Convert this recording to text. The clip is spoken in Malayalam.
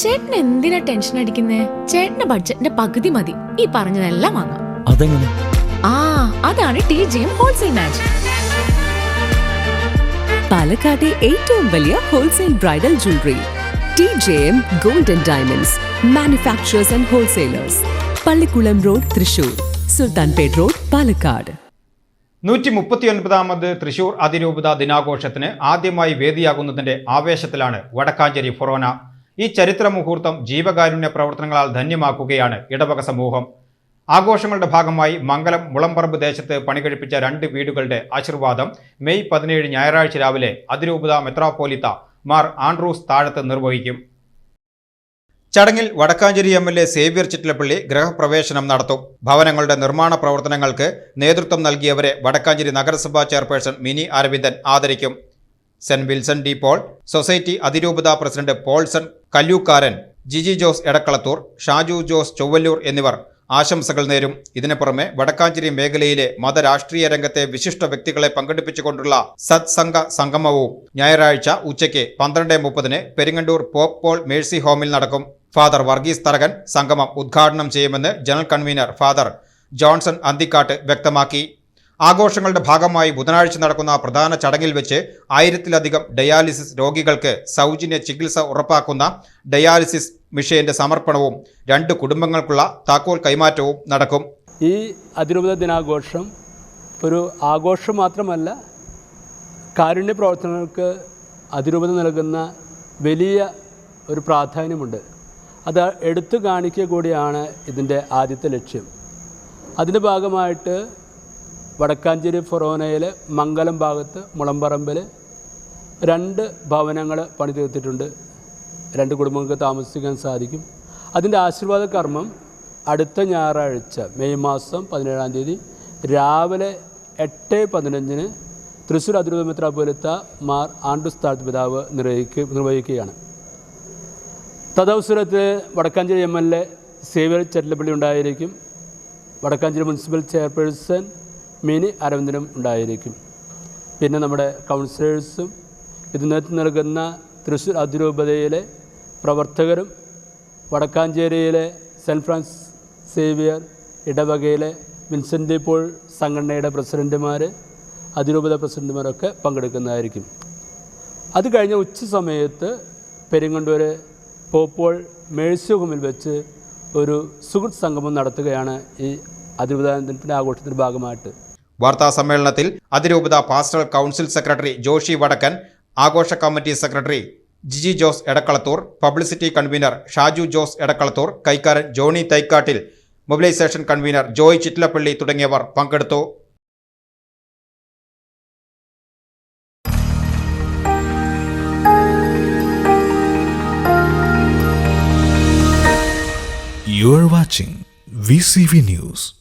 ചേട്ടൻ എന്തിനാ ടെൻഷൻ അടിക്കുന്നേ? ചേട്ടന്റെ ബഡ്ജറ്റിന്റെ പകുതി മതി ഈ പറഞ്ഞതെല്ലാം വാങ്ങാം. അതെങ്ങനെ? അതാണ് TJM ഹോൾസെയിൽ മാജിക്. പാലക്കാട്ടെ ഏറ്റവും വലിയ wholesale bridal jewellery TJM Gold and Diamonds Manufacturers and Wholesalers, Pallikkulam road, Thrissur, Sultanpet road, Palakkad. 139ാമത് തൃശൂർ അതിരൂപത ദിനാഘോഷത്തിന് ആദ്യമായി വേദിയാകുന്നതിന്റെ ആവേശത്തിലാണ് വടക്കാഞ്ചേരി ഫൊറോന. ഈ ചരിത്ര മുഹൂർത്തം ജീവകാരുണ്യ പ്രവർത്തനങ്ങളാൽ ധന്യമാക്കുകയാണ് ഇടവക സമൂഹം. ആഘോഷങ്ങളുടെ ഭാഗമായി മംഗലം മുളമ്പറമ്പ് ദേശത്ത് പണികഴിപ്പിച്ച 2 വീടുകളുടെ ആശീർവാദം മെയ് 17 ഞായറാഴ്ച രാവിലെ അതിരൂപത മെത്രാപ്പോലിത്ത മാർ ആൻഡ്രൂസ് താഴത്ത് നിർവഹിക്കും. ചടങ്ങിൽ വടക്കാഞ്ചേരി MLA സേവ്യർ ചിറ്റിലപ്പള്ളി ഗൃഹപ്രവേശനം നടത്തും. ഭവനങ്ങളുടെ നിർമ്മാണ പ്രവർത്തനങ്ങൾക്ക് നേതൃത്വം നൽകിയവരെ വടക്കാഞ്ചേരി നഗരസഭാ ചെയർപേഴ്സൺ മിനി അരവിന്ദൻ ആദരിക്കും. Saint Vincent de Paul society അതിരൂപത പ്രസിഡന്റ് പോൾസൺ കല്ലൂക്കാരൻ, ജിജി ജോസ് എടക്കളത്തൂർ, ഷാജു ജോസ് ചൊവ്വല്ലൂർ എന്നിവർ ആശംസകൾ നേരും. ഇതിനു പുറമെ വടക്കാഞ്ചേരി മേഖലയിലെ മതരാഷ്ട്രീയ രംഗത്തെ വിശിഷ്ട വ്യക്തികളെ പങ്കെടുപ്പിച്ചുകൊണ്ടുള്ള സത്സംഗ സംഗമവും ഞായറാഴ്ച ഉച്ചയ്ക്ക് 12:30 പെരിങ്ങണ്ടൂർ പോപ്പ് പോൾ മേഴ്സി ഹോമിൽ നടക്കും. ഫാദർ വർഗീസ് തരകൻ സംഗമം ഉദ്ഘാടനം ചെയ്യുമെന്ന് ജനറൽ കൺവീനർ ഫാദർ ജോൺസൺ അന്തിക്കാട്ട് വ്യക്തമാക്കി. ആഘോഷങ്ങളുടെ ഭാഗമായി ബുധനാഴ്ച നടക്കുന്ന പ്രധാന ചടങ്ങിൽ വെച്ച് 1000-ലധികം ഡയാലിസിസ് രോഗികൾക്ക് സൗജന്യ ചികിത്സ ഉറപ്പാക്കുന്ന ഡയാലിസിസ് മിഷന്റെ സമർപ്പണവും 2 കുടുംബങ്ങൾക്കുള്ള താക്കോൽ കൈമാറ്റവും നടക്കും. ഈ അതിരൂപത ദിനാഘോഷം ഒരു ആഘോഷം മാത്രമല്ല, കാരുണ്യ പ്രവർത്തനങ്ങൾക്ക് അതിരൂപത നൽകുന്ന വലിയ ഒരു പ്രാധാന്യമുണ്ട്. അത് എടുത്തു കാണിക്കുക കൂടിയാണ് ഇതിൻ്റെ ആദ്യത്തെ ലക്ഷ്യം. അതിൻ്റെ ഭാഗമായിട്ട് വടക്കാഞ്ചേരി ഫൊറോനയിലെ മംഗലം ഭാഗത്ത് മുളമ്പറമ്പിൽ 2 ഭവനങ്ങൾ പണി തീർത്തിട്ടുണ്ട്. 2 കുടുംബങ്ങൾക്ക് താമസിക്കാൻ സാധിക്കും. അതിൻ്റെ ആശീർവാദ കർമ്മം അടുത്ത ഞായറാഴ്ച മെയ് മാസം 17-ാം തീയതി രാവിലെ 8:15 തൃശ്ശൂർ അതിരൂപത മെത്രാപ്പോലിത്ത മാർ ആൻഡ്രൂസ് താഴത്ത് പിതാവ് നിർവഹിക്കുകയാണ്. തദവസരത്തിൽ വടക്കാഞ്ചേരി MLA സേവ്യർ ചിറ്റിലപ്പള്ളി ഉണ്ടായിരിക്കും. വടക്കാഞ്ചേരി മുനിസിപ്പൽ ചെയർപേഴ്സൺ മിനി അരവിന്ദനും ഉണ്ടായിരിക്കും. പിന്നെ നമ്മുടെ കൗൺസിലേഴ്സും ഇത് നേതൃത്വം നൽകുന്ന തൃശ്ശൂർ അതിരൂപതയിലെ പ്രവർത്തകരും, വടക്കാഞ്ചേരിയിലെ സെൻറ്റ് ഫ്രാൻസിസ് സേവിയർ ഇടവകയിലെ വിൻസെൻ്റ് ഡി പോൾ സംഘടനയുടെ പ്രസിഡൻറ്റുമാർ, അതിരൂപത പ്രസിഡൻറ്റുമാരൊക്കെ പങ്കെടുക്കുന്നതായിരിക്കും. അത് കഴിഞ്ഞ ഉച്ച സമയത്ത് പെരിങ്ങണ്ടൂർ പോപ്പോൾ മേഴ്സി ഹോമിൽ വെച്ച് ഒരു സുഹൃത്ത് സംഗമം നടത്തുകയാണ് ഈ അതിരൂപതാദിനത്തിൻ്റെ ആഘോഷത്തിൻ്റെ ഭാഗമായിട്ട്. വാർത്താ സമ്മേളനത്തിൽ അതിരൂപത pastoral council secretary Joshi Vadakkan, ആഘോഷ committee secretary Jiji Jose Edakkalathur, publicity convener Shaju Jose Edakkalathur, കൈക്കാരൻ ജോണി തൈക്കാട്ടിൽ, മൊബിലൈസേഷൻ കൺവീനർ ജോയ് ചിറ്റിലപ്പള്ളി തുടങ്ങിയവർ പങ്കെടുത്തു. You are watching VCV News.